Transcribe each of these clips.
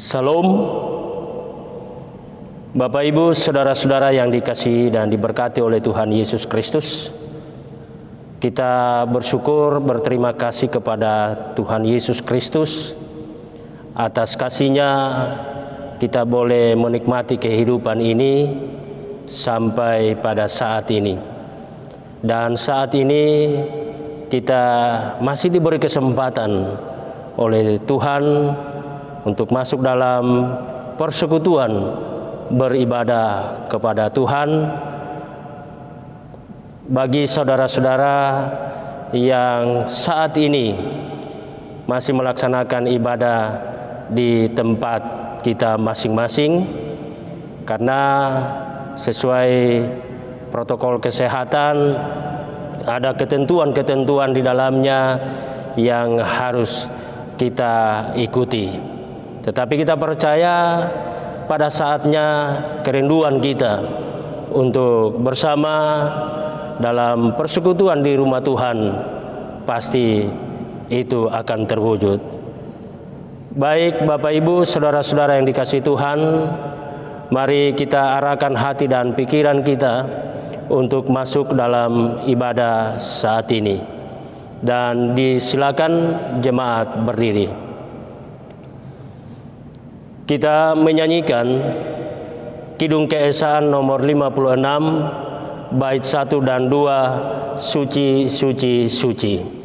Salam, Bapak Ibu, saudara-saudara yang dikasihi dan diberkati oleh Tuhan Yesus Kristus. Kita bersyukur, berterima kasih kepada Tuhan Yesus Kristus. Atas kasih-Nya kita boleh menikmati kehidupan ini sampai pada saat ini. Dan saat ini kita masih diberi kesempatan oleh Tuhan untuk masuk dalam persekutuan beribadah kepada Tuhan. Bagi saudara-saudara yang saat ini masih melaksanakan ibadah di tempat kita masing-masing, karena sesuai protokol kesehatan ada ketentuan-ketentuan di dalamnya yang harus kita ikuti. Tetapi kita percaya pada saatnya kerinduan kita untuk bersama dalam persekutuan di rumah Tuhan pasti itu akan terwujud. Baik Bapak Ibu, saudara-saudara yang dikasihi Tuhan, mari kita arahkan hati dan pikiran kita untuk masuk dalam ibadah saat ini. Dan disilakan jemaat berdiri. Kita menyanyikan Kidung Keesaan nomor 56, bait 1 dan 2, Suci, Suci, Suci.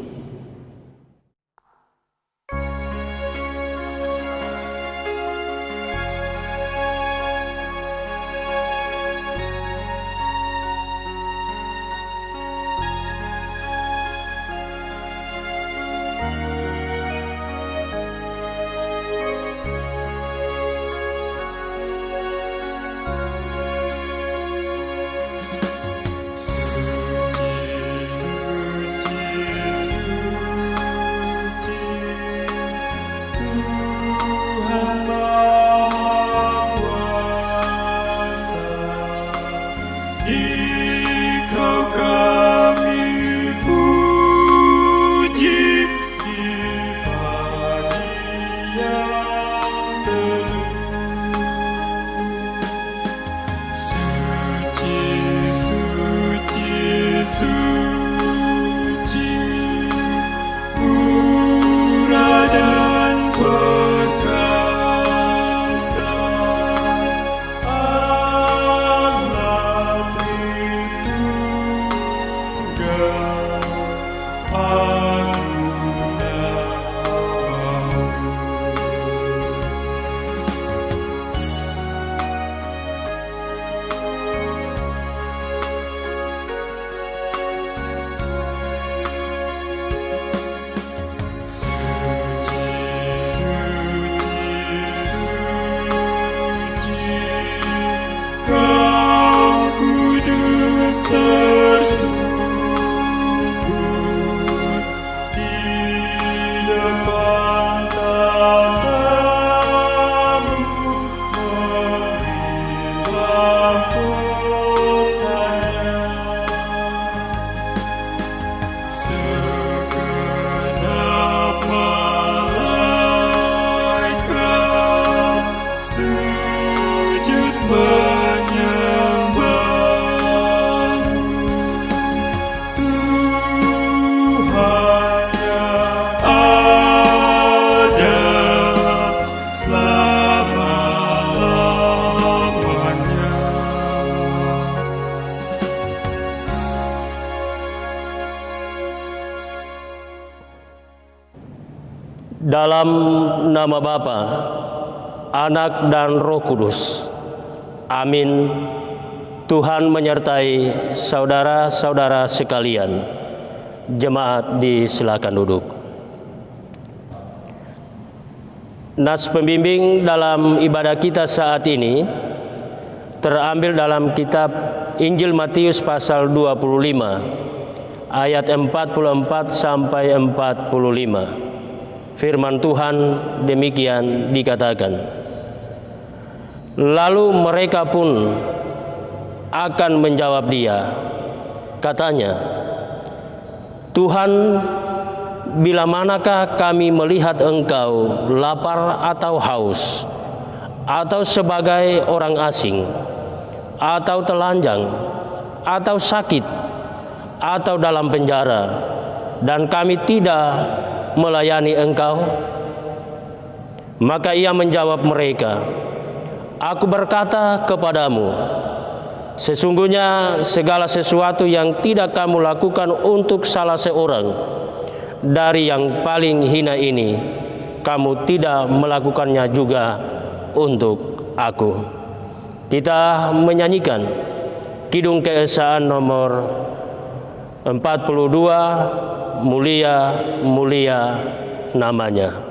Dalam nama Bapa, Anak dan Roh Kudus. Amin. Tuhan menyertai saudara-saudara sekalian. Jemaat disilakan duduk. Nas pembimbing dalam ibadah kita saat ini terambil dalam kitab Injil Matius pasal 25 ayat 44 sampai 45. Firman Tuhan demikian dikatakan, lalu mereka pun akan menjawab dia, katanya, Tuhan, bila manakah kami melihat Engkau lapar atau haus, atau sebagai orang asing, atau telanjang, atau sakit, atau dalam penjara, dan kami tidak melayani engkau?" Maka ia menjawab mereka, "Aku berkata kepadamu, sesungguhnya segala sesuatu yang tidak kamu lakukan untuk salah seorang dari yang paling hina ini, kamu tidak melakukannya juga untuk aku." Kita menyanyikan Kidung Keesaan nomor 42, "Mulia, mulia namanya."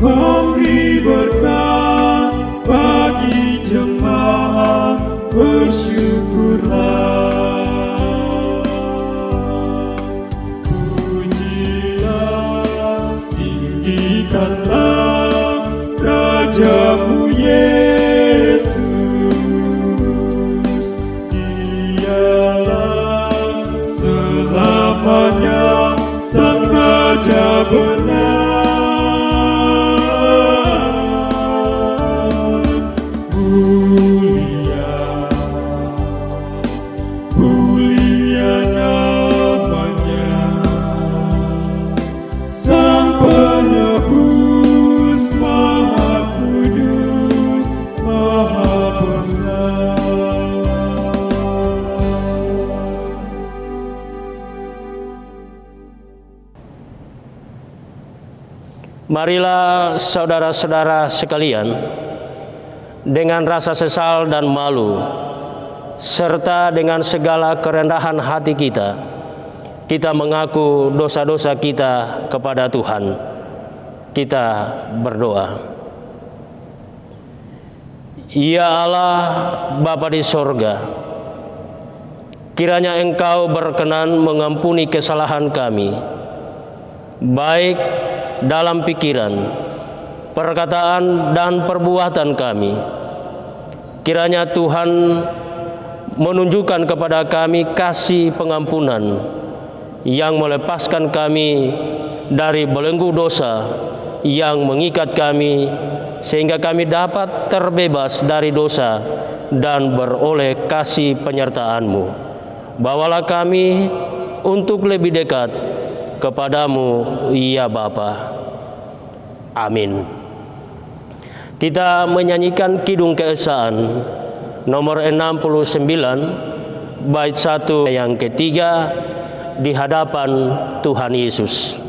Memberi berkat bagi jemaat, bersyukurlah. Pujilah, tinggikanlah Raja-Mu Yesus. Dialah selamanya Sang Raja benar. Marilah saudara-saudara sekalian, dengan rasa sesal dan malu, serta dengan segala kerendahan hati kita mengaku dosa-dosa kita kepada Tuhan. Kita berdoa. Ya Allah, Bapa di sorga, kiranya Engkau berkenan mengampuni kesalahan kami, baik dalam pikiran, perkataan, dan perbuatan kami. Kiranya Tuhan menunjukkan kepada kami kasih pengampunan yang melepaskan kami dari belenggu dosa yang mengikat kami, sehingga kami dapat terbebas dari dosa dan beroleh kasih penyertaan-Mu. Bawalah kami untuk lebih dekat kepadamu, ya Bapa. Amin. Kita menyanyikan Kidung Keesaan nomor 69, bait 1 yang ketiga, di hadapan Tuhan Yesus.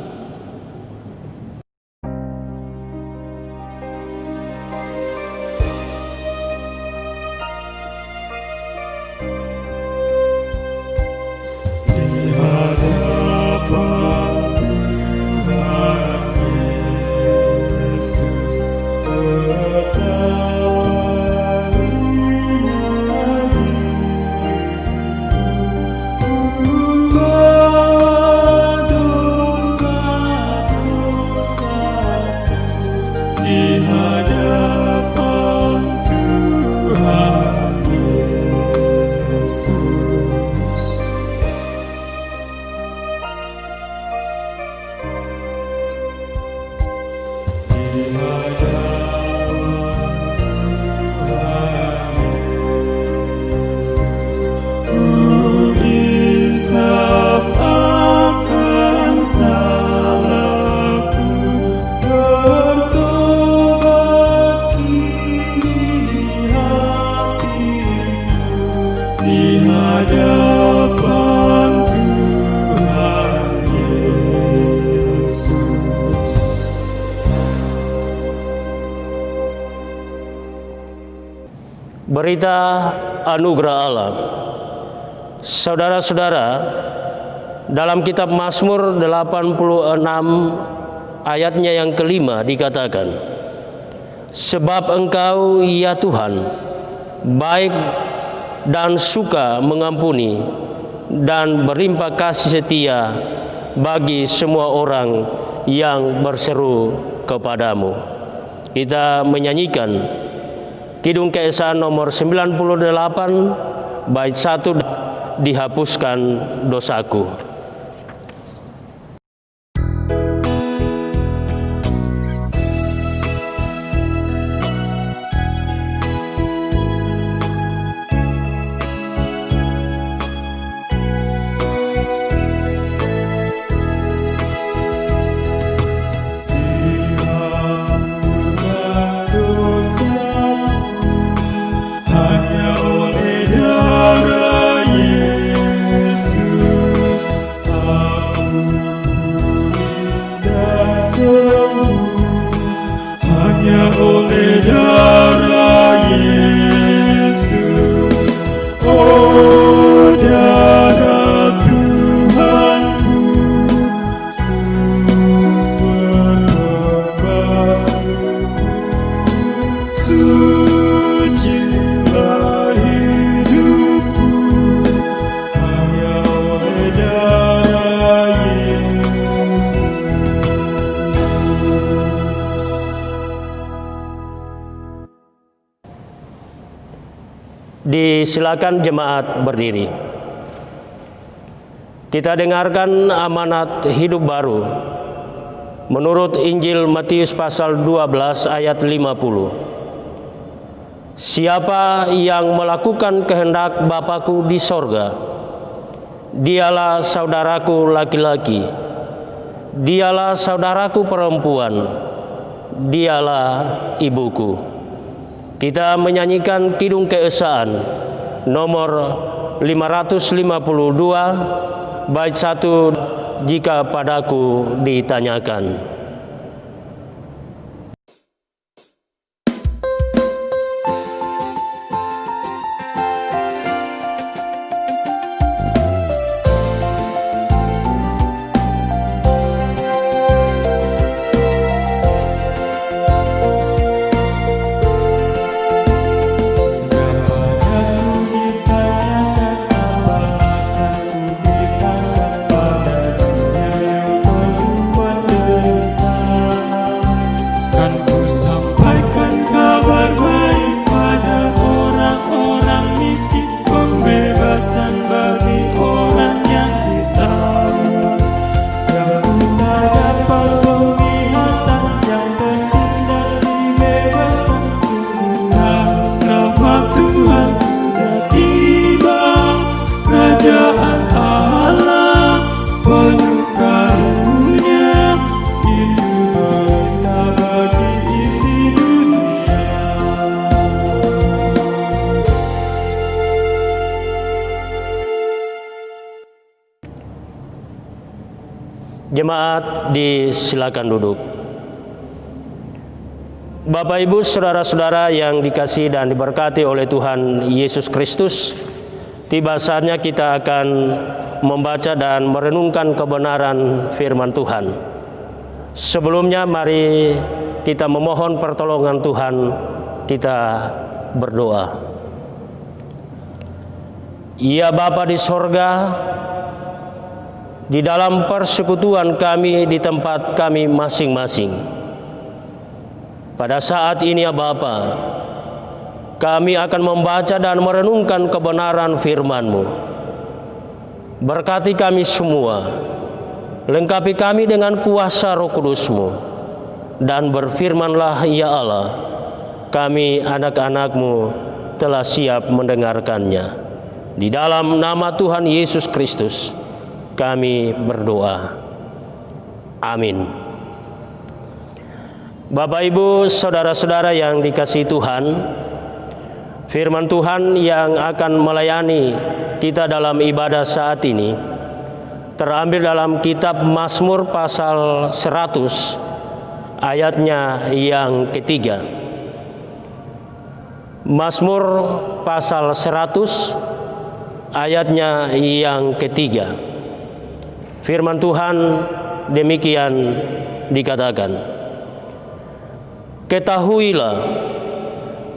Dosa Berita anugerah Allah. Saudara-saudara, dalam kitab Mazmur 86 ayatnya yang kelima dikatakan, sebab Engkau ya Tuhan baik dan suka mengampuni dan berlimpah kasih setia bagi semua orang yang berseru kepadamu. Kita menyanyikan Kidung Keesaan nomor 98 bait 1, dihapuskan dosaku. Oleh darah Yesus, oh darah Tuhanku, sumber tebasuku, sucilah hidupku, hanya oleh darah Yesus. Disilakan jemaat berdiri. Kita dengarkan amanat hidup baru menurut Injil Matius pasal 12 ayat 50. Siapa yang melakukan kehendak Bapa-Ku di sorga, dialah saudaraku laki-laki, dialah saudaraku perempuan, dialah ibuku. Kita menyanyikan Kidung Keesaan nomor 552 bait 1, jika padaku ditanyakan. Jemaat disilakan duduk. Bapak Ibu, saudara-saudara yang dikasihi dan diberkati oleh Tuhan Yesus Kristus, tiba saatnya kita akan membaca dan merenungkan kebenaran firman Tuhan. Sebelumnya mari kita memohon pertolongan Tuhan, kita berdoa. Ya Bapa di sorga, di dalam persekutuan kami di tempat kami masing-masing, pada saat ini ya Bapa, kami akan membaca dan merenungkan kebenaran firman-Mu. Berkati kami semua, lengkapi kami dengan kuasa Roh Kudus-Mu, dan berfirmanlah ya Allah, kami anak-anak-Mu telah siap mendengarkannya. Di dalam nama Tuhan Yesus Kristus kami berdoa. Amin. Bapak Ibu, saudara-saudara yang dikasihi Tuhan, firman Tuhan yang akan melayani kita dalam ibadah saat ini terambil dalam kitab Mazmur pasal 100 ayatnya yang ketiga. Mazmur pasal 100 ayatnya yang ketiga. Firman Tuhan demikian dikatakan, ketahuilah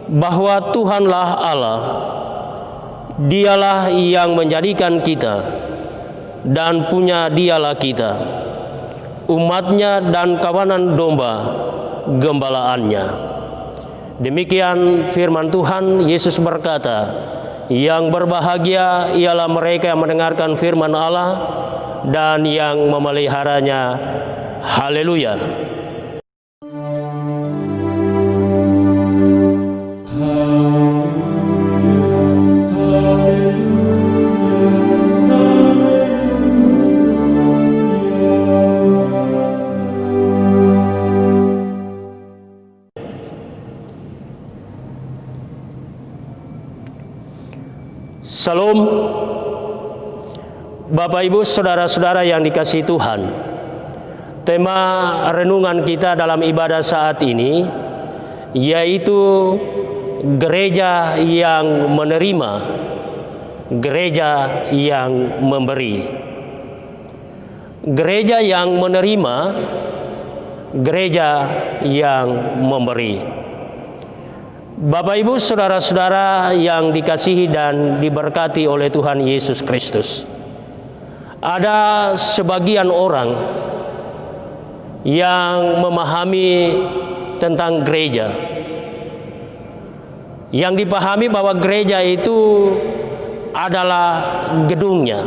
bahwa Tuhanlah Allah, Dialah yang menjadikan kita, dan punya Dialah kita, umatnya dan kawanan domba gembalaannya. Demikian firman Tuhan. Yesus berkata, yang berbahagia ialah mereka yang mendengarkan firman Allah dan yang memeliharanya. Haleluya. Salam Bapak Ibu saudara-saudara yang dikasihi Tuhan. Tema renungan kita dalam ibadah saat ini yaitu gereja yang menerima, gereja yang memberi. Gereja yang menerima, gereja yang memberi. Bapak Ibu saudara-saudara yang dikasihi dan diberkati oleh Tuhan Yesus Kristus. Ada sebagian orang yang memahami tentang gereja, yang dipahami bahwa gereja itu adalah gedungnya.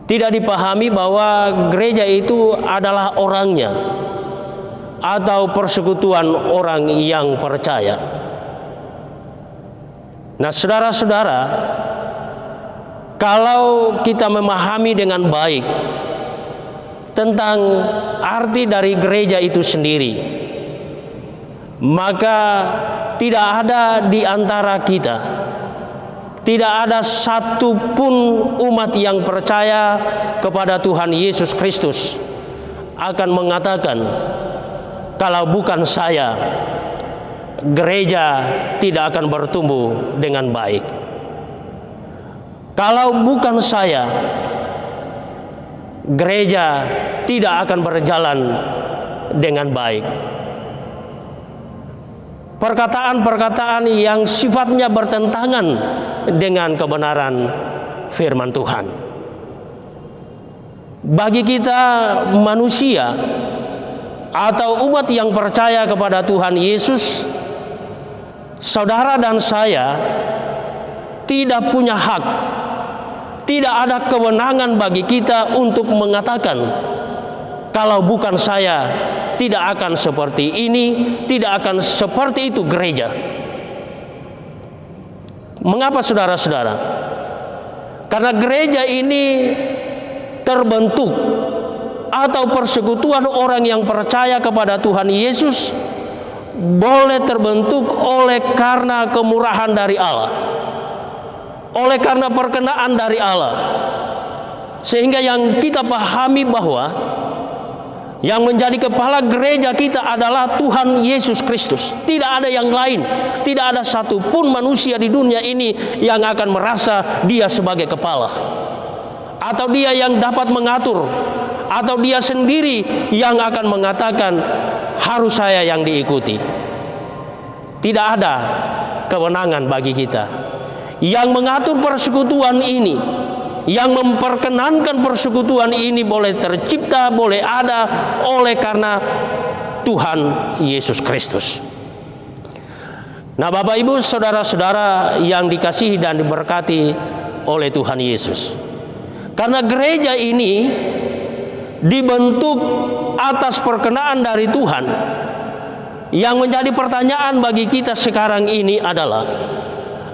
Tidak dipahami bahwa gereja itu adalah orangnya atau persekutuan orang yang percaya. Nah, saudara-saudara, kalau kita memahami dengan baik tentang arti dari gereja itu sendiri, maka tidak ada di antara kita, tidak ada satupun umat yang percaya kepada Tuhan Yesus Kristus akan mengatakan, kalau bukan saya, gereja tidak akan bertumbuh dengan baik. Kalau bukan saya, gereja tidak akan berjalan dengan baik. Perkataan-perkataan yang sifatnya bertentangan dengan kebenaran firman Tuhan. Bagi kita manusia atau umat yang percaya kepada Tuhan Yesus, saudara dan saya tidak punya hak, tidak ada kewenangan bagi kita untuk mengatakan, kalau bukan saya tidak akan seperti ini, tidak akan seperti itu gereja. Mengapa saudara-saudara? Karena gereja ini terbentuk, atau persekutuan orang yang percaya kepada Tuhan Yesus boleh terbentuk oleh karena kemurahan dari Allah, oleh karena perkenaan dari Allah. Sehingga yang kita pahami bahwa yang menjadi kepala gereja kita adalah Tuhan Yesus Kristus. Tidak ada yang lain. Tidak ada satupun manusia di dunia ini yang akan merasa dia sebagai kepala, atau dia yang dapat mengatur, atau dia sendiri yang akan mengatakan harus saya yang diikuti. Tidak ada kewenangan bagi kita. Yang mengatur persekutuan ini, yang memperkenankan persekutuan ini boleh tercipta, boleh ada oleh karena Tuhan Yesus Kristus. Nah, Bapak Ibu saudara-saudara yang dikasihi dan diberkati oleh Tuhan Yesus, karena gereja ini dibentuk atas perkenaan dari Tuhan, yang menjadi pertanyaan bagi kita sekarang ini adalah,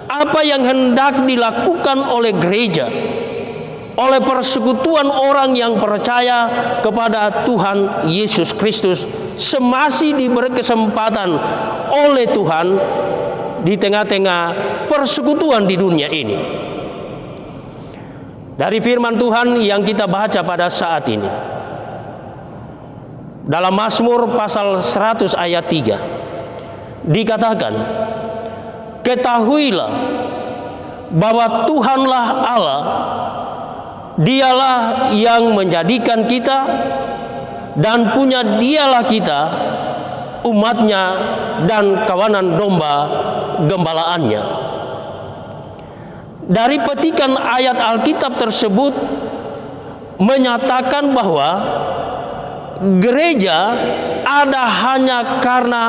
apa yang hendak dilakukan oleh gereja, oleh persekutuan orang yang percaya kepada Tuhan Yesus Kristus semasih diberi kesempatan oleh Tuhan di tengah-tengah persekutuan di dunia ini. Dari firman Tuhan yang kita baca pada saat ini, dalam Mazmur pasal 100 ayat 3, dikatakan, ketahuilah bahwa Tuhanlah Allah, Dialah yang menjadikan kita dan punya Dialah kita, umatnya dan kawanan domba gembalaannya. Dari petikan ayat Alkitab tersebut menyatakan bahwa gereja ada hanya karena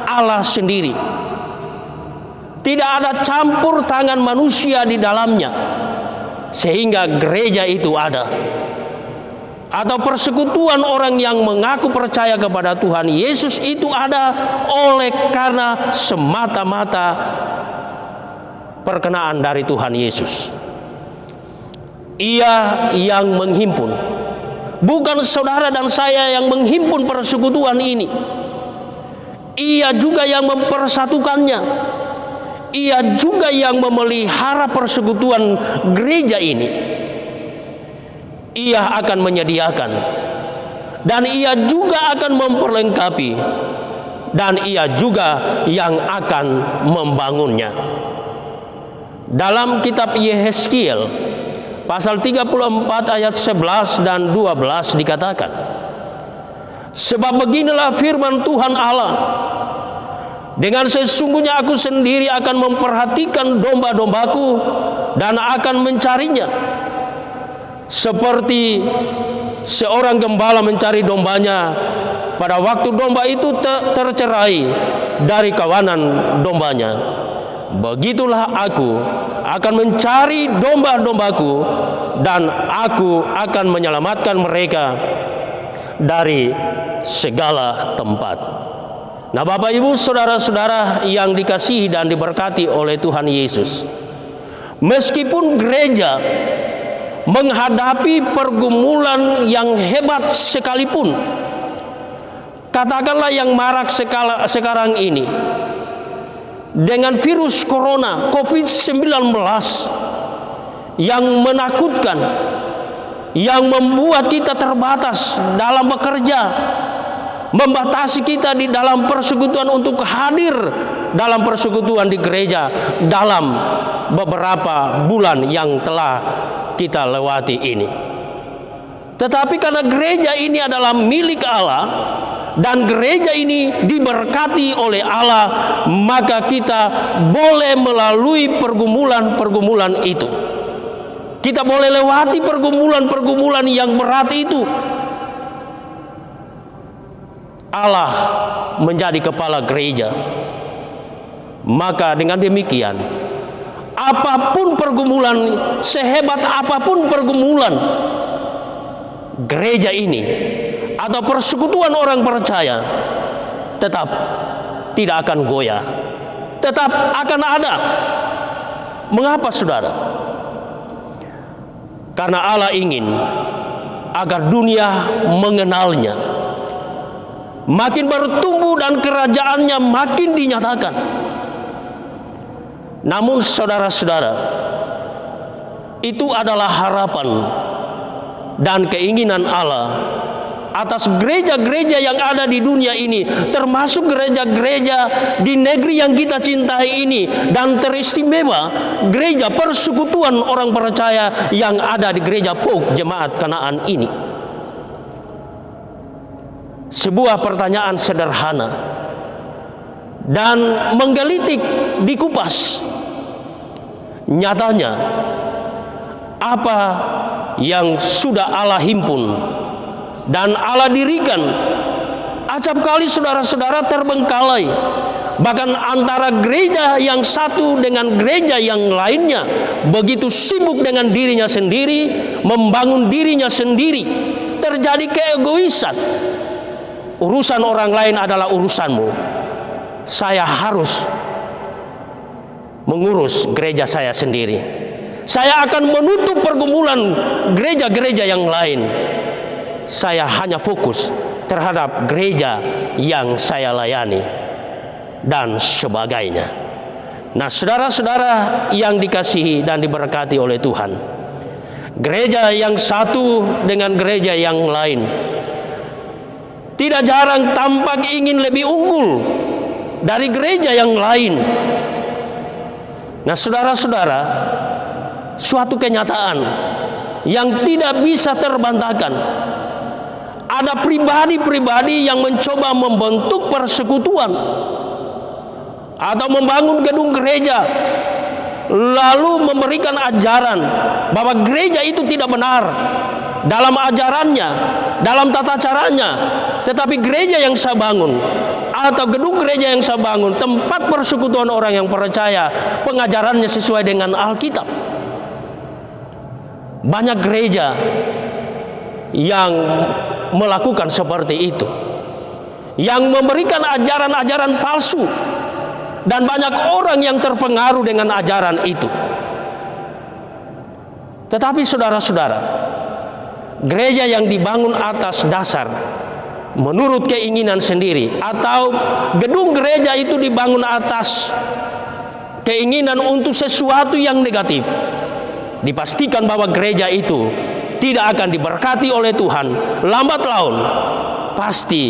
Allah sendiri. Tidak ada campur tangan manusia di dalamnya, sehingga gereja itu ada. Atau persekutuan orang yang mengaku percaya kepada Tuhan Yesus itu ada oleh karena semata-mata perkenaan dari Tuhan Yesus. Ia yang menghimpun, bukan saudara dan saya yang menghimpun persekutuan ini. Ia juga yang mempersatukannya. Ia juga yang memelihara persekutuan gereja ini. Ia akan menyediakan, dan ia juga akan memperlengkapi, dan ia juga yang akan membangunnya. Dalam kitab Yehezkiel pasal 34 ayat 11 dan 12 dikatakan, sebab beginilah firman Tuhan Allah, dengan sesungguhnya aku sendiri akan memperhatikan domba-dombaku dan akan mencarinya, seperti seorang gembala mencari dombanya pada waktu domba itu tercerai dari kawanan dombanya. Begitulah aku akan mencari domba-dombaku, dan aku akan menyelamatkan mereka dari segala tempat. Nah, Bapak Ibu saudara-saudara yang dikasihi dan diberkati oleh Tuhan Yesus, meskipun gereja menghadapi pergumulan yang hebat sekalipun, katakanlah yang marak sekarang ini dengan virus corona COVID-19 yang menakutkan, yang membuat kita terbatas dalam bekerja, membatasi kita di dalam persekutuan untuk hadir dalam persekutuan di gereja dalam beberapa bulan yang telah kita lewati ini. Tetapi karena gereja ini adalah milik Allah dan gereja ini diberkati oleh Allah, maka kita boleh melalui pergumulan-pergumulan itu. Kita boleh lewati pergumulan-pergumulan yang berat itu. Allah menjadi kepala gereja. Maka dengan demikian, apapun pergumulan, sehebat apapun pergumulan, gereja ini atau persekutuan orang percaya tetap tidak akan goyah, tetap akan ada. Mengapa, saudara? Karena Allah ingin agar dunia mengenalnya, makin bertumbuh dan kerajaannya makin dinyatakan. Namun saudara-saudara, itu adalah harapan dan keinginan Allah atas gereja-gereja yang ada di dunia ini, termasuk gereja-gereja di negeri yang kita cintai ini, dan teristimewa gereja persekutuan orang percaya yang ada di gereja POG Jemaat Kanaan ini. Sebuah pertanyaan sederhana dan menggelitik dikupas. Nyatanya, apa yang sudah Allah himpun dan Allah dirikan, acap kali saudara-saudara terbengkalai. Bahkan antara gereja yang satu dengan gereja yang lainnya begitu sibuk dengan dirinya sendiri, membangun dirinya sendiri, terjadi keegoisan. Urusan orang lain adalah urusanmu. Saya harus mengurus gereja saya sendiri. Saya akan menutup pergumulan gereja-gereja yang lain. Saya hanya fokus terhadap gereja yang saya layani dan sebagainya. Nah, saudara-saudara yang dikasihi dan diberkati oleh Tuhan, gereja yang satu dengan gereja yang lain tidak jarang tampak ingin lebih unggul dari gereja yang lain. Nah, saudara-saudara, suatu kenyataan yang tidak bisa terbantahkan. Ada pribadi-pribadi yang mencoba membentuk persekutuan atau membangun gedung gereja, lalu memberikan ajaran bahwa gereja itu tidak benar dalam ajarannya, dalam tata caranya. Tetapi gereja yang saya bangun atau gedung gereja yang saya bangun, tempat persekutuan orang yang percaya, pengajarannya sesuai dengan Alkitab. Banyak gereja yang melakukan seperti itu, yang memberikan ajaran-ajaran palsu, dan banyak orang yang terpengaruh dengan ajaran itu. Tetapi saudara-saudara, gereja yang dibangun atas dasar menurut keinginan sendiri, atau gedung gereja itu dibangun atas keinginan untuk sesuatu yang negatif, dipastikan bahwa gereja itu tidak akan diberkati oleh Tuhan. Lambat laun pasti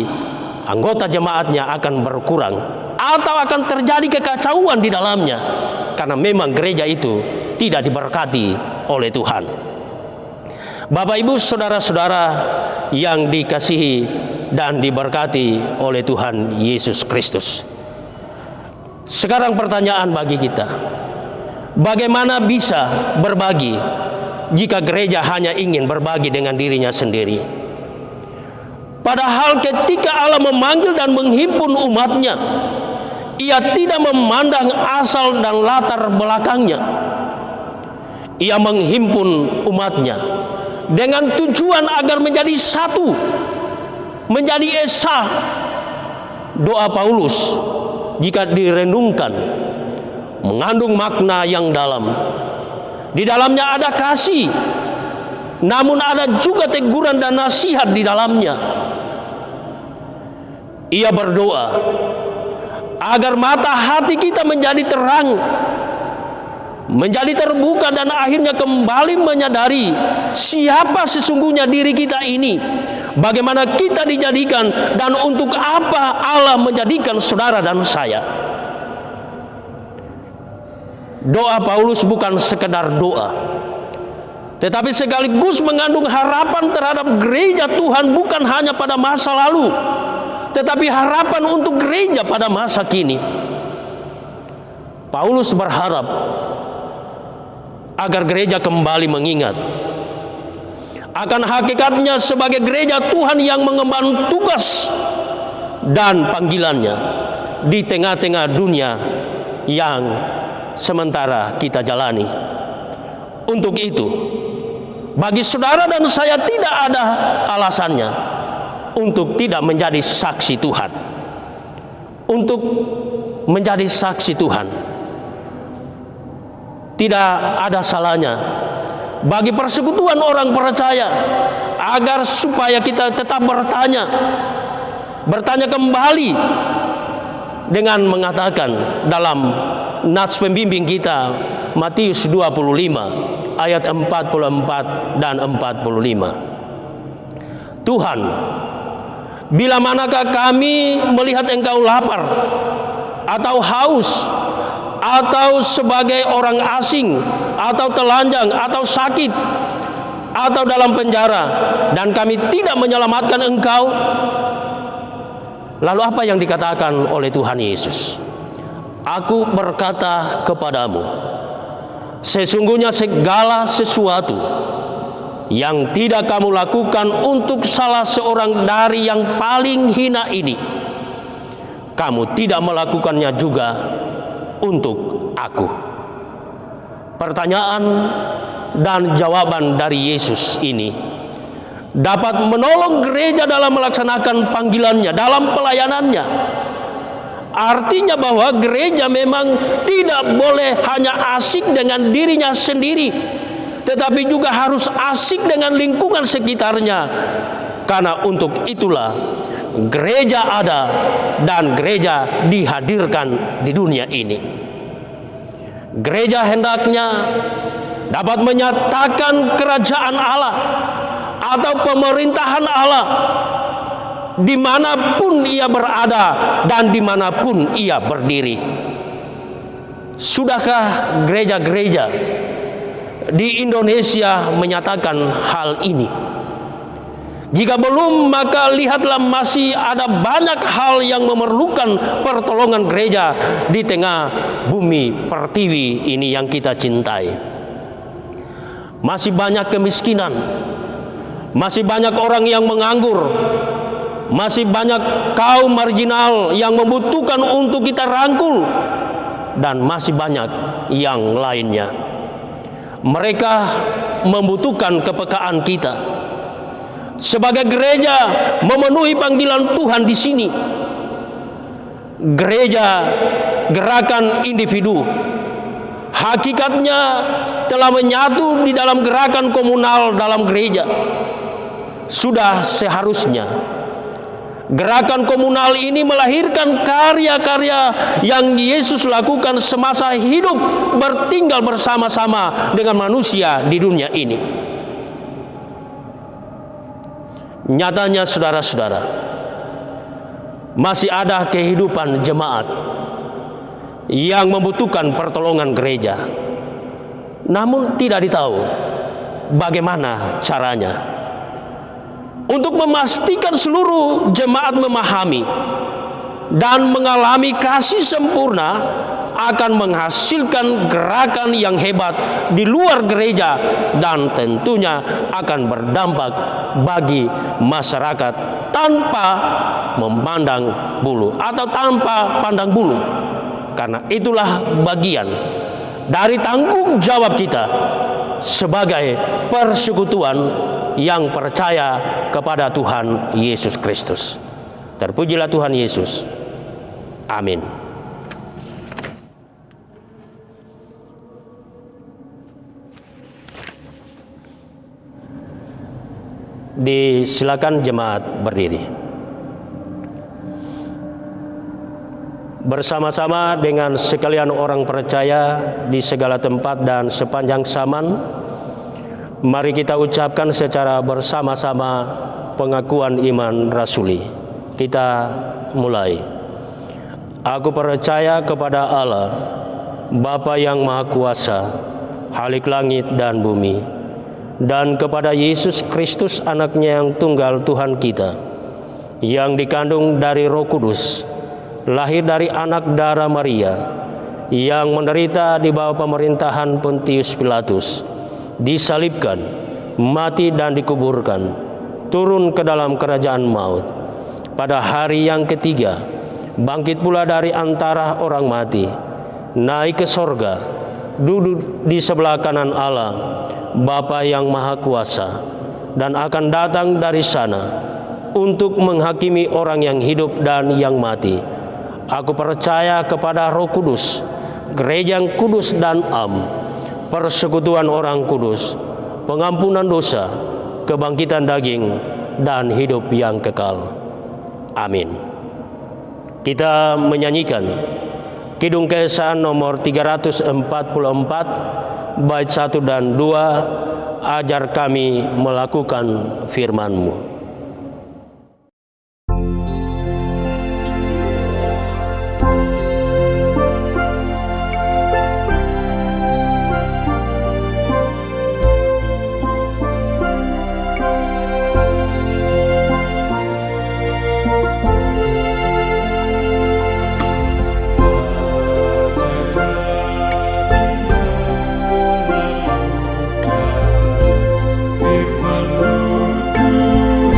anggota jemaatnya akan berkurang atau akan terjadi kekacauan di dalamnya, karena memang gereja itu tidak diberkati oleh Tuhan. Bapak Ibu, saudara-saudara yang dikasihi dan diberkati oleh Tuhan Yesus Kristus. Sekarang pertanyaan bagi kita, bagaimana bisa berbagi jika gereja hanya ingin berbagi dengan dirinya sendiri? Padahal ketika Allah memanggil dan menghimpun umatnya, Ia tidak memandang asal dan latar belakangnya. Ia menghimpun umatnya dengan tujuan agar menjadi satu, menjadi esa. Doa Paulus jika direnungkan mengandung makna yang dalam. Di dalamnya ada kasih, namun ada juga teguran dan nasihat di dalamnya. Ia berdoa agar mata hati kita menjadi terang, menjadi terbuka, dan akhirnya kembali menyadari siapa sesungguhnya diri kita ini, bagaimana kita dijadikan, dan untuk apa Allah menjadikan saudara dan saya. Doa Paulus bukan sekedar doa, tetapi sekaligus mengandung harapan terhadap gereja Tuhan, bukan hanya pada masa lalu, tetapi harapan untuk gereja pada masa kini. Paulus berharap agar gereja kembali mengingat akan hakikatnya sebagai gereja Tuhan yang mengemban tugas dan panggilannya di tengah-tengah dunia yang sementara kita jalani. Untuk itu, bagi saudara dan saya tidak ada alasannya untuk tidak menjadi saksi Tuhan. Untuk menjadi saksi Tuhan, tidak ada salahnya bagi persekutuan orang percaya agar supaya kita tetap bertanya kembali dengan mengatakan dalam nats pembimbing kita Matius 25 ayat 44 dan 45. Tuhan, bila manakah kami melihat Engkau lapar atau haus, atau sebagai orang asing, atau telanjang, atau sakit, atau dalam penjara, dan kami tidak menyelamatkan Engkau? Lalu apa yang dikatakan oleh Tuhan Yesus? Aku berkata kepadamu, sesungguhnya segala sesuatu yang tidak kamu lakukan untuk salah seorang dari yang paling hina ini, kamu tidak melakukannya juga untuk aku. Pertanyaan dan jawaban dari Yesus ini dapat menolong gereja dalam melaksanakan panggilannya, dalam pelayanannya. Artinya bahwa gereja memang tidak boleh hanya asik dengan dirinya sendiri, tetapi juga harus asik dengan lingkungan sekitarnya. Karena untuk itulah gereja ada dan gereja dihadirkan di dunia ini. Gereja hendaknya dapat menyatakan kerajaan Allah atau pemerintahan Allah dimanapun ia berada dan dimanapun ia berdiri. Sudahkah gereja-gereja di Indonesia menyatakan hal ini? Jika belum, maka lihatlah masih ada banyak hal yang memerlukan pertolongan gereja di tengah bumi pertiwi ini yang kita cintai. Masih banyak kemiskinan, masih banyak orang yang menganggur, masih banyak kaum marginal yang membutuhkan untuk kita rangkul, dan masih banyak yang lainnya. Mereka membutuhkan kepekaan kita. Sebagai gereja memenuhi panggilan Tuhan di sini. Gereja gerakan individu. Hakikatnya telah menyatu di dalam gerakan komunal dalam gereja. Sudah seharusnya gerakan komunal ini melahirkan karya-karya yang Yesus lakukan semasa hidup bertinggal bersama-sama dengan manusia di dunia ini. Nyatanya saudara-saudara, masih ada kehidupan jemaat yang membutuhkan pertolongan gereja, namun tidak ditahu bagaimana caranya. Untuk memastikan seluruh jemaat memahami dan mengalami kasih sempurna akan menghasilkan gerakan yang hebat di luar gereja dan tentunya akan berdampak bagi masyarakat tanpa memandang bulu atau tanpa pandang bulu. Karena itulah bagian dari tanggung jawab kita sebagai persekutuan yang percaya kepada Tuhan Yesus Kristus. Terpujilah Tuhan Yesus. Amin. Disilakan jemaat berdiri. Bersama-sama dengan sekalian orang percaya di segala tempat dan sepanjang zaman, mari kita ucapkan secara bersama-sama pengakuan iman rasuli. Kita mulai. Aku percaya kepada Allah, Bapa yang Maha Kuasa, Khalik langit dan bumi, dan kepada Yesus Kristus anaknya yang tunggal Tuhan kita, yang dikandung dari Roh Kudus, lahir dari anak darah Maria, yang menderita di bawah pemerintahan Pontius Pilatus, disalibkan, mati dan dikuburkan, turun ke dalam kerajaan maut. Pada hari yang ketiga, bangkit pula dari antara orang mati, naik ke sorga, duduk di sebelah kanan Allah, Bapa yang Maha Kuasa, dan akan datang dari sana untuk menghakimi orang yang hidup dan yang mati. Aku percaya kepada Roh Kudus, gereja yang kudus dan am, persekutuan orang kudus, pengampunan dosa, kebangkitan daging, dan hidup yang kekal. Amin. Kita menyanyikan Kidung Keesaan nomor 344, bait 1 dan 2, ajar kami melakukan firman-Mu. Firman-Mu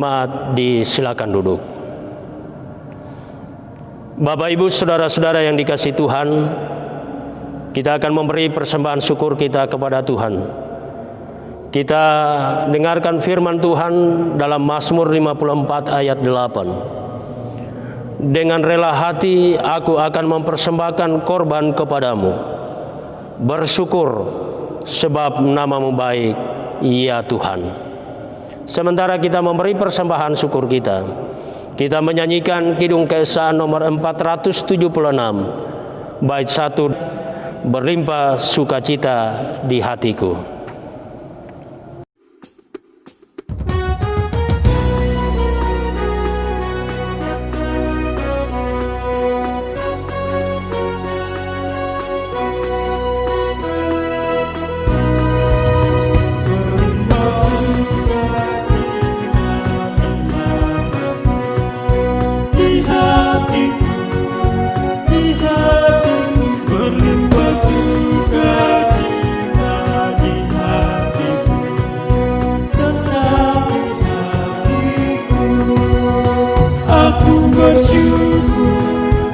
Jemaat disilakan duduk. Bapak, Ibu, saudara-saudara yang dikasihi Tuhan, kita akan memberi persembahan syukur kita kepada Tuhan. Kita dengarkan firman Tuhan dalam Mazmur 54 ayat 8. Dengan rela hati aku akan mempersembahkan korban kepadamu. Bersyukur sebab namamu baik, ya Tuhan. Sementara kita memberi persembahan syukur kita menyanyikan Kidung Keesaan nomor 476, bait 1, berlimpah sukacita di hatiku.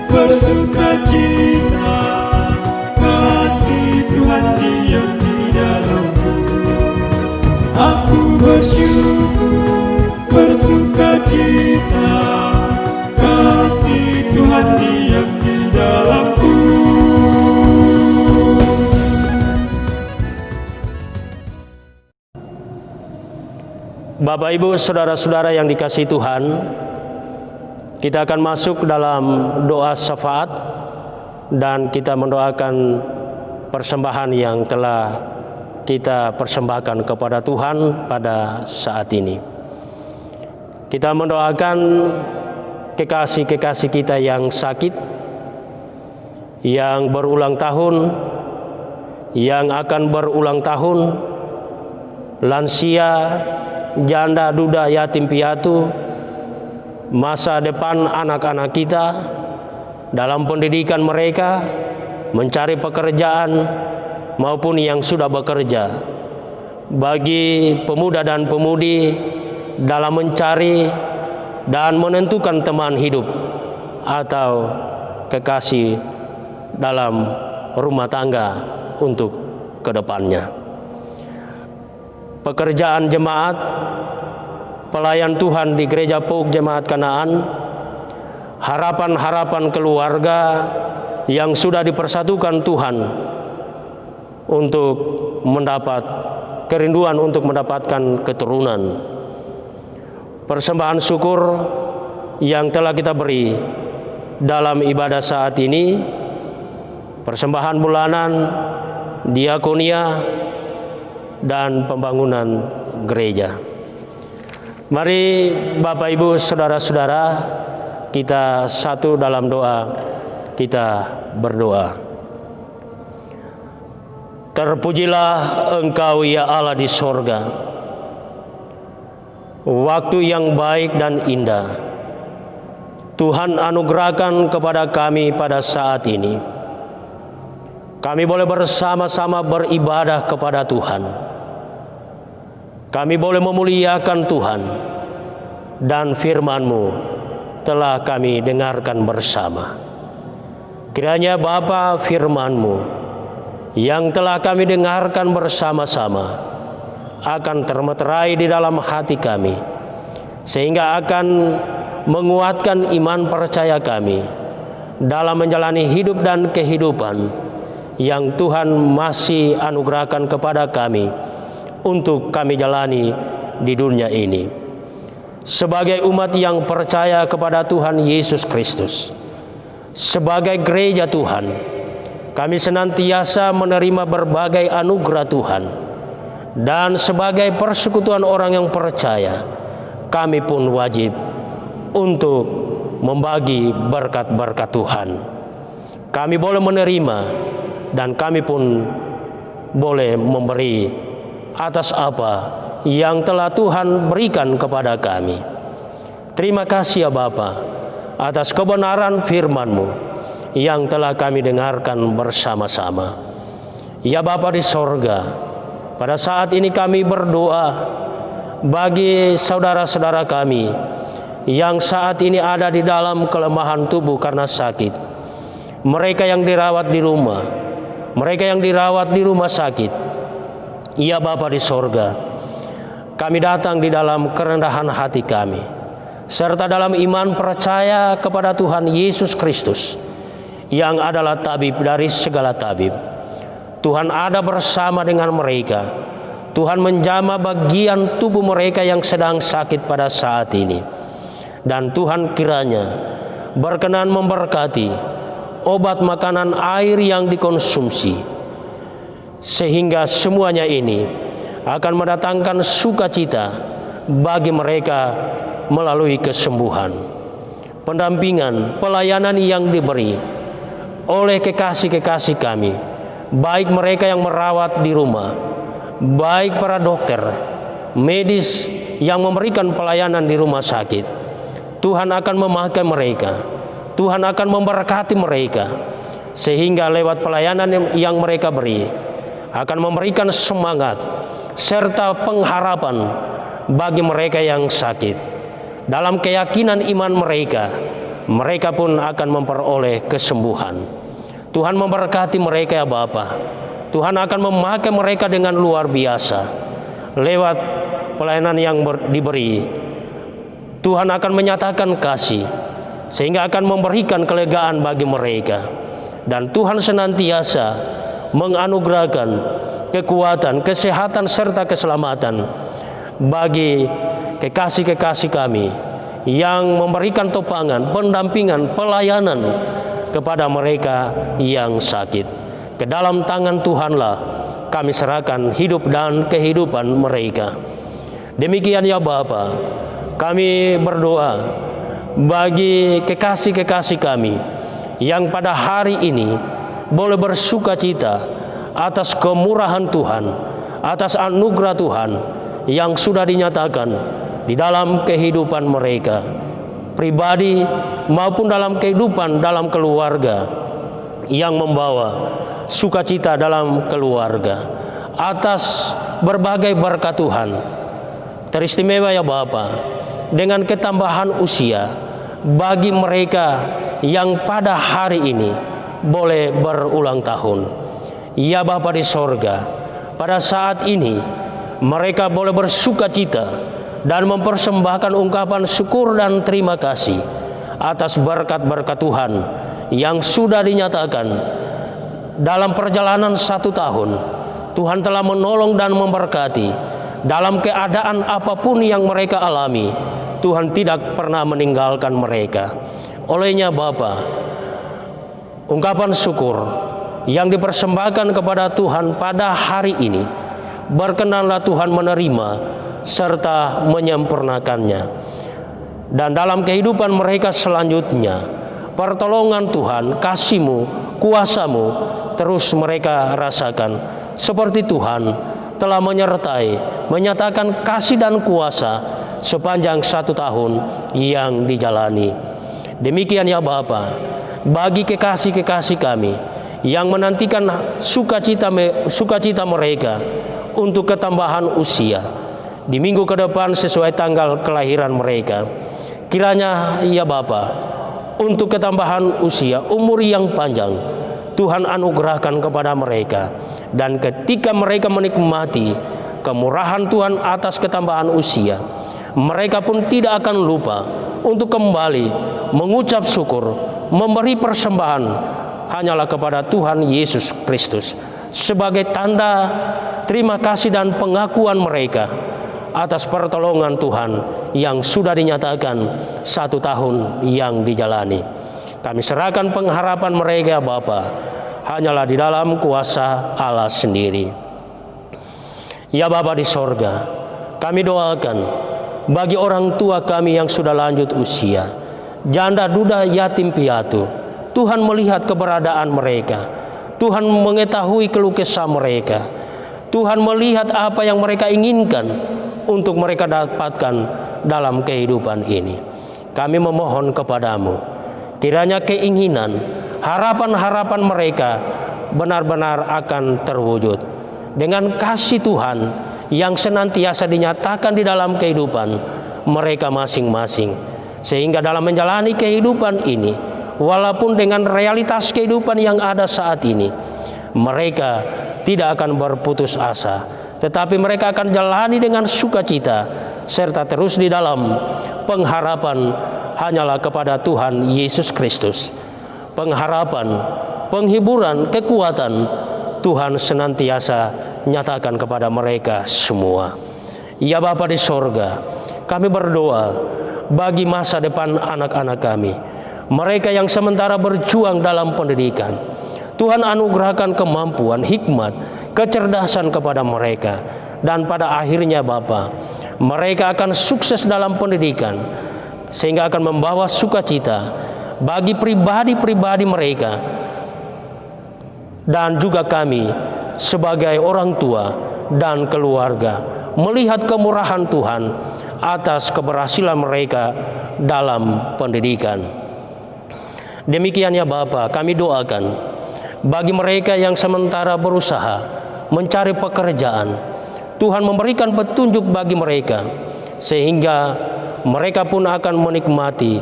Bersukacita, kasih Tuhan diam di dalamku. Aku bersyukur, bersukacita, kasih Tuhan diam di dalamku. Bapak, Ibu, saudara-saudara yang dikasihi Tuhan, kita akan masuk dalam doa syafaat dan kita mendoakan persembahan yang telah kita persembahkan kepada Tuhan pada saat ini. Kita mendoakan kekasih-kekasih kita yang sakit, yang berulang tahun, yang akan berulang tahun, lansia, janda, duda, yatim piatu, masa depan anak-anak kita dalam pendidikan mereka, mencari pekerjaan maupun yang sudah bekerja. Bagi pemuda dan pemudi dalam mencari dan menentukan teman hidup atau kekasih dalam rumah tangga untuk kedepannya. Pekerjaan jemaat, pelayan Tuhan di Gereja Pauk Jemaat Kanaan, harapan-harapan keluarga yang sudah dipersatukan Tuhan untuk mendapat kerinduan untuk mendapatkan keturunan. Persembahan syukur yang telah kita beri dalam ibadah saat ini, persembahan bulanan, diakonia, dan pembangunan gereja. Mari Bapak, Ibu, saudara-saudara, kita satu dalam doa, kita berdoa. Terpujilah Engkau ya Allah di sorga. Waktu yang baik dan indah Tuhan anugerahkan kepada kami pada saat ini. Kami boleh bersama-sama beribadah kepada Tuhan. Kami boleh memuliakan Tuhan, dan firman-Mu telah kami dengarkan bersama. Kiranya Bapa, firman-Mu yang telah kami dengarkan bersama-sama akan termeterai di dalam hati kami, sehingga akan menguatkan iman percaya kami dalam menjalani hidup dan kehidupan yang Tuhan masih anugerahkan kepada kami untuk kami jalani di dunia ini. Sebagai umat yang percaya kepada Tuhan Yesus Kristus, sebagai gereja Tuhan, kami senantiasa menerima berbagai anugerah Tuhan. Dan sebagai persekutuan orang yang percaya, kami pun wajib untuk membagi berkat-berkat Tuhan. Kami boleh menerima dan kami pun boleh memberi atas apa yang telah Tuhan berikan kepada kami. Terima kasih ya Bapa atas kebenaran firman-Mu yang telah kami dengarkan bersama-sama. Ya Bapa di sorga, pada saat ini kami berdoa bagi saudara-saudara kami yang saat ini ada di dalam kelemahan tubuh karena sakit, mereka yang dirawat di rumah, mereka yang dirawat di rumah sakit. Ya Bapa di sorga, kami datang di dalam kerendahan hati kami, serta dalam iman percaya kepada Tuhan Yesus Kristus yang adalah tabib dari segala tabib. Tuhan ada bersama dengan mereka. Tuhan menjamah bagian tubuh mereka yang sedang sakit pada saat ini. Dan Tuhan kiranya berkenan memberkati obat, makanan, air yang dikonsumsi, sehingga semuanya ini akan mendatangkan sukacita bagi mereka melalui kesembuhan, pendampingan, pelayanan yang diberi oleh kekasih-kekasih kami, baik mereka yang merawat di rumah, baik para dokter, medis yang memberikan pelayanan di rumah sakit. Tuhan akan memakai mereka, Tuhan akan memberkati mereka, sehingga lewat pelayanan yang mereka beri akan memberikan semangat serta pengharapan bagi mereka yang sakit. Dalam keyakinan iman mereka, mereka pun akan memperoleh kesembuhan. Tuhan memberkati mereka ya Bapa. Tuhan akan memakai mereka dengan luar biasa lewat pelayanan yang diberi. Tuhan akan menyatakan kasih, sehingga akan memberikan kelegaan bagi mereka. Dan Tuhan senantiasa menganugerahkan kekuatan, kesehatan, serta keselamatan bagi kekasih-kekasih kami yang memberikan topangan, pendampingan, pelayanan kepada mereka yang sakit. Ke dalam tangan Tuhanlah kami serahkan hidup dan kehidupan mereka. Demikian ya Bapa, kami berdoa bagi kekasih-kekasih kami yang pada hari ini boleh bersuka cita atas kemurahan Tuhan, atas anugerah Tuhan yang sudah dinyatakan di dalam kehidupan mereka pribadi maupun dalam kehidupan dalam keluarga, yang membawa sukacita dalam keluarga atas berbagai berkat Tuhan. Teristimewa ya Bapa, dengan ketambahan usia bagi mereka yang pada hari ini boleh berulang tahun. Ya Bapa di sorga, pada saat ini mereka boleh bersukacita dan mempersembahkan ungkapan syukur dan terima kasih atas berkat-berkat Tuhan yang sudah dinyatakan dalam perjalanan 1 tahun. Tuhan telah menolong dan memberkati dalam keadaan apapun yang mereka alami. Tuhan tidak pernah meninggalkan mereka. Olehnya Bapa, ungkapan syukur yang dipersembahkan kepada Tuhan pada hari ini, berkenanlah Tuhan menerima serta menyempurnakannya. Dan dalam kehidupan mereka selanjutnya, pertolongan Tuhan, kasih-Mu, kuasa-Mu terus mereka rasakan, seperti Tuhan telah menyertai, menyatakan kasih dan kuasa sepanjang 1 tahun yang dijalani. Demikian ya Bapa, bagi kekasih-kekasih kami yang menantikan sukacita mereka untuk ketambahan usia di minggu ke depan sesuai tanggal kelahiran mereka, kiranya ya Bapa, untuk ketambahan usia, umur yang panjang, Tuhan anugerahkan kepada mereka. Dan ketika mereka menikmati kemurahan Tuhan atas ketambahan usia, mereka pun tidak akan lupa untuk kembali mengucap syukur, memberi persembahan hanyalah kepada Tuhan Yesus Kristus, sebagai tanda terima kasih dan pengakuan mereka atas pertolongan Tuhan yang sudah dinyatakan 1 tahun yang dijalani. Kami serahkan pengharapan mereka Bapa hanyalah di dalam kuasa Allah sendiri. Ya Bapa di sorga, kami doakan bagi orang tua kami yang sudah lanjut usia, janda, duda, yatim piatu. Tuhan melihat keberadaan mereka, Tuhan mengetahui keluh kesah mereka, Tuhan melihat apa yang mereka inginkan untuk mereka dapatkan dalam kehidupan ini. Kami memohon kepadamu, kiranya keinginan, harapan-harapan mereka benar-benar akan terwujud dengan kasih Tuhan yang senantiasa dinyatakan di dalam kehidupan mereka masing-masing. Sehingga dalam menjalani kehidupan ini, walaupun dengan realitas kehidupan yang ada saat ini, mereka tidak akan berputus asa, tetapi mereka akan jalani dengan sukacita, serta terus di dalam pengharapan hanyalah kepada Tuhan Yesus Kristus. Pengharapan, penghiburan, kekuatan Tuhan senantiasa nyatakan kepada mereka semua. Ya Bapa di sorga, kami berdoa bagi masa depan anak-anak kami, mereka yang sementara berjuang dalam pendidikan. Tuhan anugerahkan kemampuan, hikmat, kecerdasan kepada mereka, dan pada akhirnya Bapa, mereka akan sukses dalam pendidikan, sehingga akan membawa sukacita bagi pribadi-pribadi mereka, dan juga kami sebagai orang tua dan keluarga melihat kemurahan Tuhan atas keberhasilan mereka dalam pendidikan. Demikian ya Bapa, kami doakan bagi mereka yang sementara berusaha mencari pekerjaan, Tuhan memberikan petunjuk bagi mereka, sehingga mereka pun akan menikmati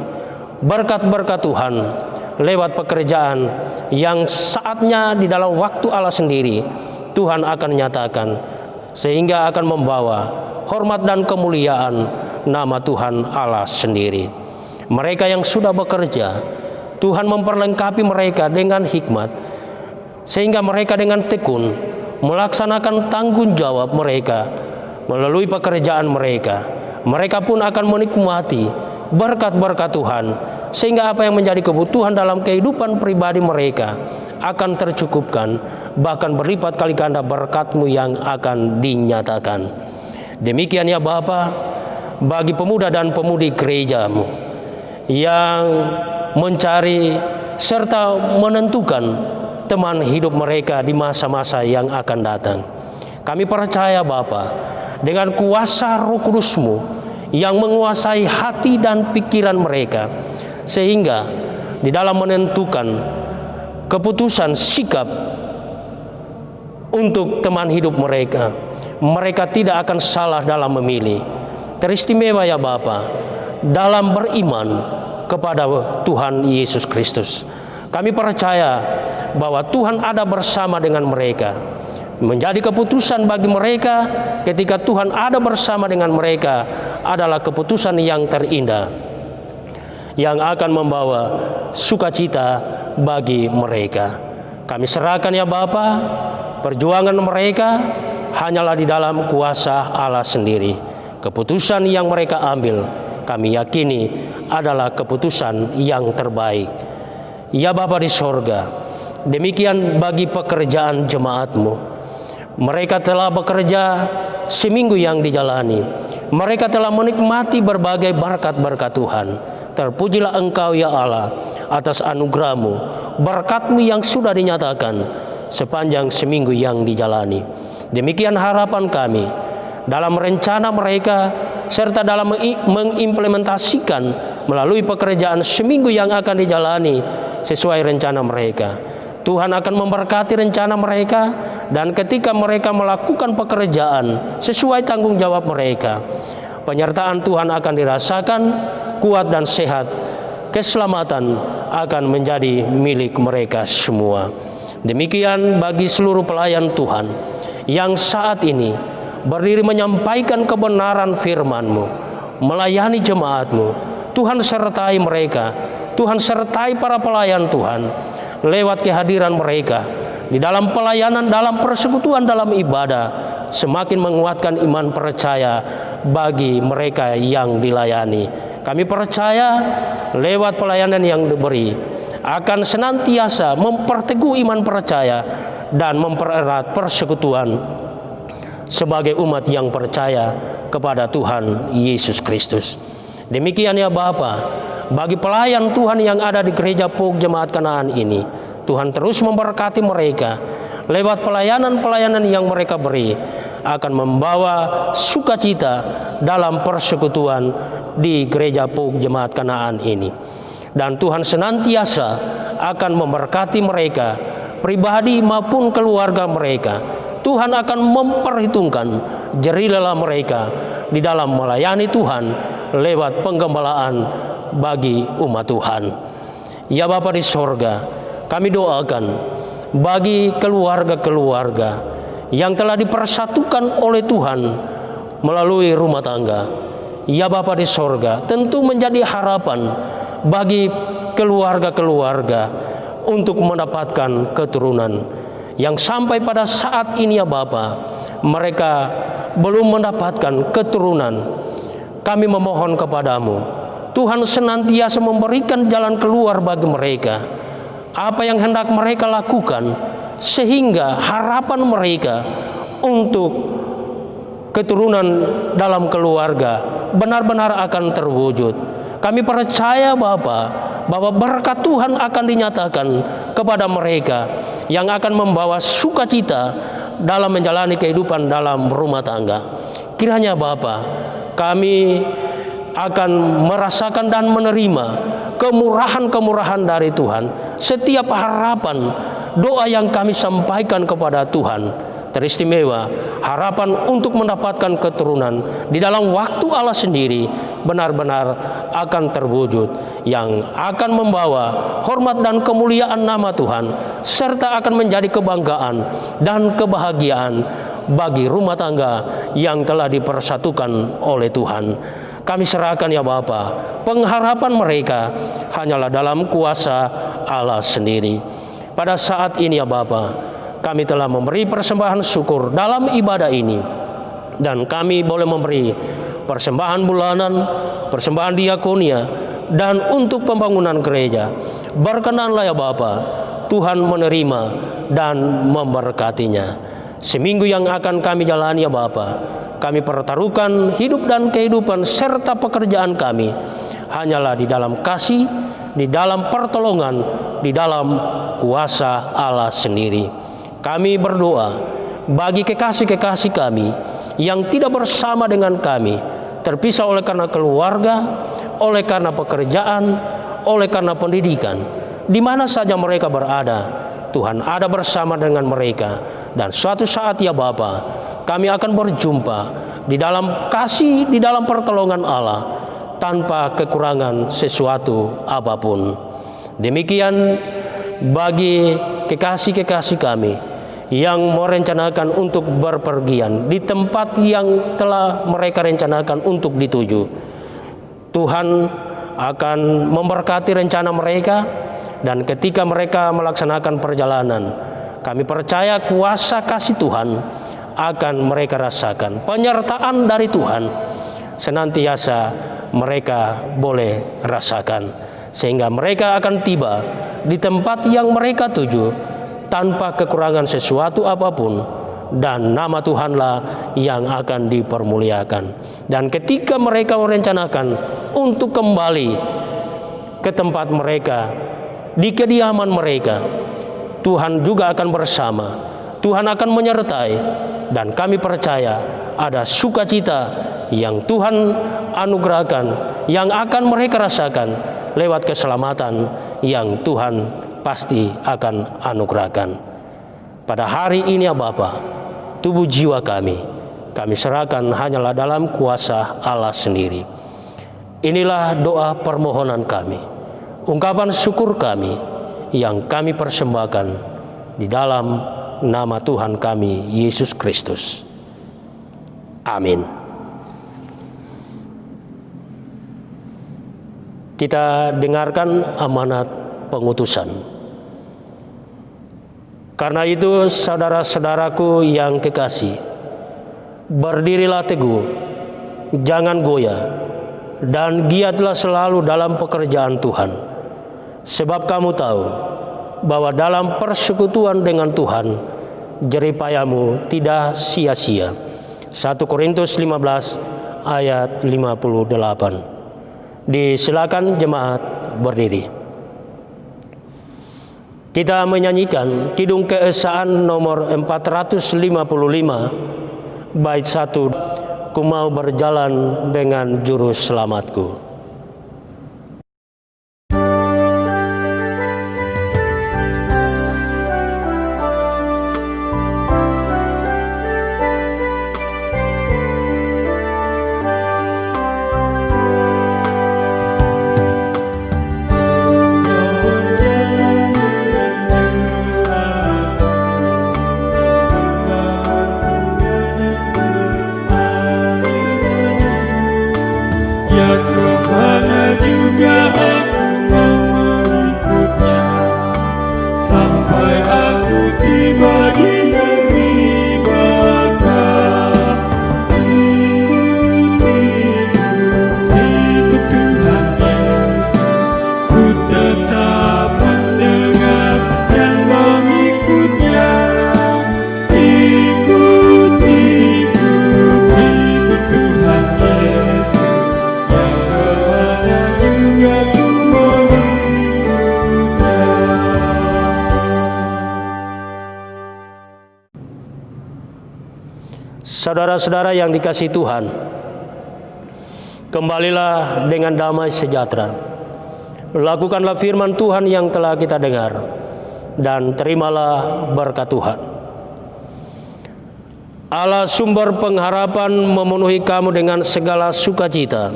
berkat-berkat Tuhan lewat pekerjaan yang saatnya di dalam waktu Allah sendiri Tuhan akan nyatakan, sehingga akan membawa hormat dan kemuliaan nama Tuhan Allah sendiri. Mereka yang sudah bekerja, Tuhan memperlengkapi mereka dengan hikmat, sehingga mereka dengan tekun melaksanakan tanggung jawab mereka melalui pekerjaan mereka. Mereka pun akan menikmati berkat-berkat Tuhan, sehingga apa yang menjadi kebutuhan dalam kehidupan pribadi mereka akan tercukupkan, bahkan berlipat kali ganda berkat-Mu yang akan dinyatakan. Demikian ya Bapa, bagi pemuda dan pemudi gereja-Mu yang mencari serta menentukan teman hidup mereka di masa-masa yang akan datang, kami percaya Bapa, dengan kuasa Roh Kudus-Mu yang menguasai hati dan pikiran mereka, sehingga di dalam menentukan keputusan sikap untuk teman hidup mereka, mereka tidak akan salah dalam memilih. Teristimewa ya Bapa dalam beriman kepada Tuhan Yesus Kristus. Kami percaya bahwa Tuhan ada bersama dengan mereka. Menjadi keputusan bagi mereka ketika Tuhan ada bersama dengan mereka adalah keputusan yang terindah, yang akan membawa sukacita bagi mereka. Kami serahkan ya Bapa, perjuangan mereka hanyalah di dalam kuasa Allah sendiri. Keputusan yang mereka ambil, kami yakini adalah keputusan yang terbaik. Ya Bapa di sorga, demikian bagi pekerjaan jemaat-Mu. Mereka telah bekerja seminggu yang dijalani. Mereka telah menikmati berbagai berkat-berkat Tuhan. Terpujilah Engkau ya Allah atas anugerah-Mu, berkat-Mu yang sudah dinyatakan sepanjang seminggu yang dijalani. Demikian harapan kami dalam rencana mereka, serta dalam mengimplementasikan melalui pekerjaan seminggu yang akan dijalani sesuai rencana mereka. Tuhan akan memberkati rencana mereka, dan ketika mereka melakukan pekerjaan sesuai tanggung jawab mereka, penyertaan Tuhan akan dirasakan, kuat dan sehat, keselamatan akan menjadi milik mereka semua. Demikian bagi seluruh pelayan Tuhan yang saat ini berdiri menyampaikan kebenaran firman-Mu, melayani jemaat-Mu. Tuhan sertai mereka, Tuhan sertai para pelayan Tuhan lewat kehadiran mereka di dalam pelayanan, dalam persekutuan, dalam ibadah, semakin menguatkan iman percaya bagi mereka yang dilayani. Kami percaya lewat pelayanan yang diberi akan senantiasa memperteguh iman percaya dan mempererat persekutuan sebagai umat yang percaya kepada Tuhan Yesus Kristus. Demikian ya Bapa, bagi pelayan Tuhan yang ada di gereja Pok Jemaat Kanaan ini, Tuhan terus memberkati mereka lewat pelayanan-pelayanan yang mereka beri, akan membawa sukacita dalam persekutuan di gereja Pok Jemaat Kanaan ini. Dan Tuhan senantiasa akan memberkati mereka pribadi maupun keluarga mereka. Tuhan akan memperhitungkan jerih lelah mereka di dalam melayani Tuhan lewat penggembalaan bagi umat Tuhan. Ya Bapa di sorga, kami doakan bagi keluarga-keluarga yang telah dipersatukan oleh Tuhan melalui rumah tangga. Ya Bapa di sorga, tentu menjadi harapan bagi keluarga-keluarga untuk mendapatkan keturunan yang sampai pada saat ini ya Bapa, mereka belum mendapatkan keturunan. Kami memohon kepadamu, Tuhan senantiasa memberikan jalan keluar bagi mereka, apa yang hendak mereka lakukan, sehingga harapan mereka untuk keturunan dalam keluarga benar-benar akan terwujud. Kami percaya Bapa, bahwa berkat Tuhan akan dinyatakan kepada mereka yang akan membawa sukacita dalam menjalani kehidupan dalam rumah tangga. Kiranya Bapa, kami akan merasakan dan menerima kemurahan-kemurahan dari Tuhan. Setiap harapan, doa yang kami sampaikan kepada Tuhan, teristimewa harapan untuk mendapatkan keturunan di dalam waktu Allah sendiri, benar-benar akan terwujud, yang akan membawa hormat dan kemuliaan nama Tuhan, serta akan menjadi kebanggaan dan kebahagiaan bagi rumah tangga yang telah dipersatukan oleh Tuhan. Kami serahkan ya Bapa, pengharapan mereka hanyalah dalam kuasa Allah sendiri. Pada saat ini ya Bapa, kami telah memberi persembahan syukur dalam ibadah ini, dan kami boleh memberi persembahan bulanan, persembahan diakonia, dan untuk pembangunan gereja. Berkenanlah ya Bapa, Tuhan menerima dan memberkatinya. Seminggu yang akan kami jalani ya Bapa, kami pertaruhkan hidup dan kehidupan serta pekerjaan kami hanyalah di dalam kasih, di dalam pertolongan, di dalam kuasa Allah sendiri. Kami berdoa bagi kekasih-kekasih kami yang tidak bersama dengan kami, terpisah oleh karena keluarga, oleh karena pekerjaan, oleh karena pendidikan. Di mana saja mereka berada, Tuhan ada bersama dengan mereka. Dan suatu saat ya Bapa, kami akan berjumpa di dalam kasih, di dalam pertolongan Allah, tanpa kekurangan sesuatu apapun. Demikian bagi kekasih-kekasih kami yang merencanakan untuk berpergian di tempat yang telah mereka rencanakan untuk dituju. Tuhan akan memberkati rencana mereka, dan ketika mereka melaksanakan perjalanan, kami percaya kuasa kasih Tuhan akan mereka rasakan. Penyertaan dari Tuhan senantiasa mereka boleh rasakan, sehingga mereka akan tiba di tempat yang mereka tuju tanpa kekurangan sesuatu apapun, dan nama Tuhanlah yang akan dipermuliakan. Dan ketika mereka merencanakan untuk kembali ke tempat mereka, di kediaman mereka, Tuhan juga akan bersama, Tuhan akan menyertai, dan kami percaya ada sukacita yang Tuhan anugerahkan, yang akan mereka rasakan lewat keselamatan yang Tuhan pasti akan anugerahkan. Pada hari ini ya Bapa, tubuh jiwa kami serahkan hanyalah dalam kuasa Allah sendiri. Inilah doa permohonan kami, ungkapan syukur kami yang kami persembahkan di dalam nama Tuhan kami Yesus Kristus. Amin. Kita dengarkan amanat pengutusan. Karena itu saudara-saudaraku yang kekasih, berdirilah teguh, jangan goyah, dan giatlah selalu dalam pekerjaan Tuhan. Sebab kamu tahu bahwa dalam persekutuan dengan Tuhan, jerih payahmu tidak sia-sia. 1 Korintus 15 ayat 58. Disilakan jemaat berdiri. Kita menyanyikan Kidung Keesaan nomor 455, bait 1, Ku mau berjalan dengan juru selamatku. Saudara-saudara yang dikasihi Tuhan, kembalilah dengan damai sejahtera. Lakukanlah firman Tuhan yang telah kita dengar, dan terimalah berkat Tuhan. Allah sumber pengharapan memenuhi kamu dengan segala sukacita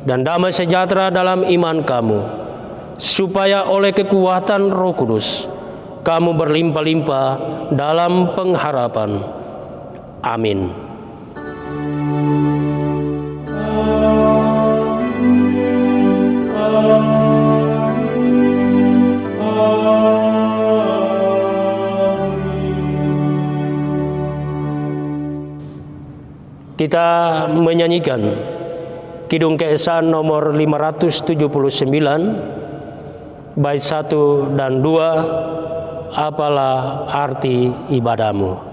dan damai sejahtera dalam iman kamu, supaya oleh kekuatan Roh Kudus kamu berlimpah-limpah dalam pengharapan. Amin. Kita menyanyikan Kidung Keesan nomor 579, bait 1 dan 2, apalah arti ibadahmu.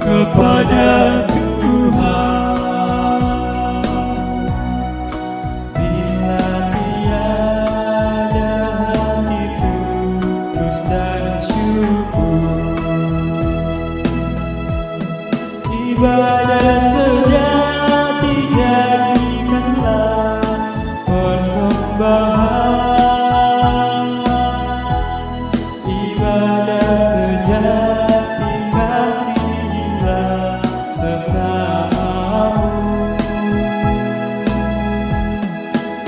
Kepada Tuhan, bila tiada hati tulus dan syukur, ibadah sejati jadikanlah persembahan, ibadah sejati kasihilah sesamamu,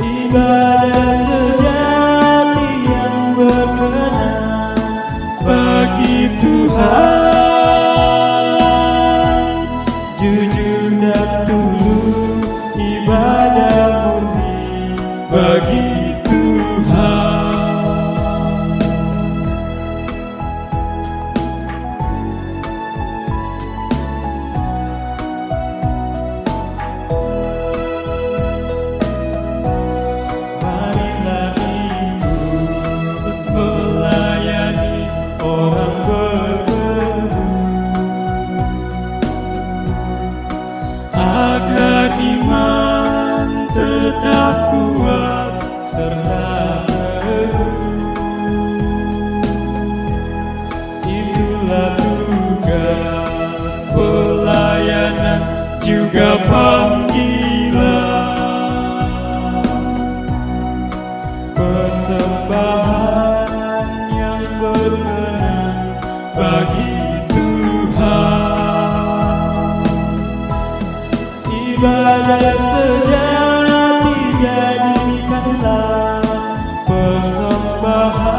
ibadah sejati yang berkenan bagi Tuhan, jujur dan tulus, ibadah murni bagi Tuhan. Marilah ikut melayani orang berkeluh, agar iman tetap kuat serta teguh. Itulah tugas pelayanan juga panggilan, persembahan yang berkenan bagi Tuhan, ibadah sejati jadikanlah persembahan,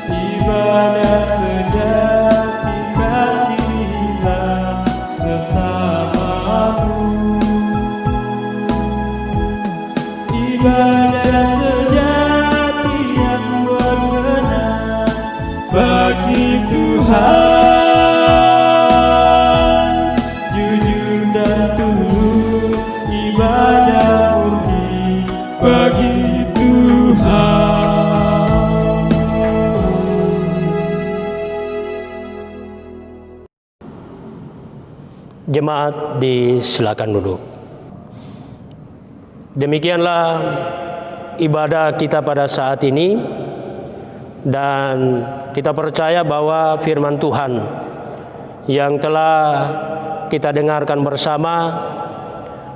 ibadah sejati kasihilah sesamamu, ibadah sejati yang berkenan bagi Tuhan, jujur dan tulus, ibadah murni bagi Tuhan. Jemaat disilakan duduk. Demikianlah ibadah kita pada saat ini, dan kita percaya bahwa firman Tuhan yang telah kita dengarkan bersama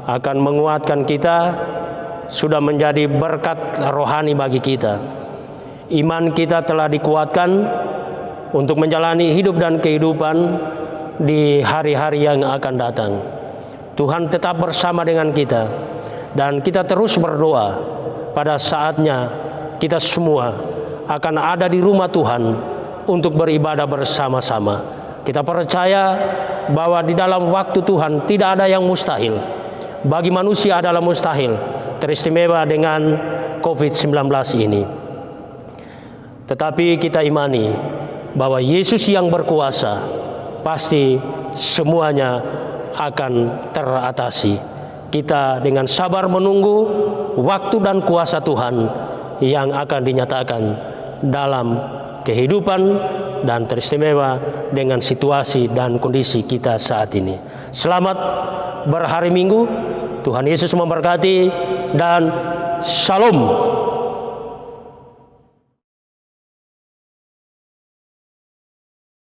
akan menguatkan kita, sudah menjadi berkat rohani bagi kita. Iman kita telah dikuatkan untuk menjalani hidup dan kehidupan di hari-hari yang akan datang. Tuhan tetap bersama dengan kita, dan kita terus berdoa. Pada saatnya kita semua akan ada di rumah Tuhan untuk beribadah bersama-sama. Kita percaya bahwa di dalam waktu Tuhan tidak ada yang mustahil. Bagi manusia adalah mustahil, teristimewa dengan COVID-19 ini. Tetapi kita imani bahwa Yesus yang berkuasa, pasti semuanya akan teratasi. Kita dengan sabar menunggu waktu dan kuasa Tuhan yang akan dinyatakan dalam kehidupan dan teristimewa dengan situasi dan kondisi kita saat ini. Selamat berhari Minggu, Tuhan Yesus memberkati dan Shalom.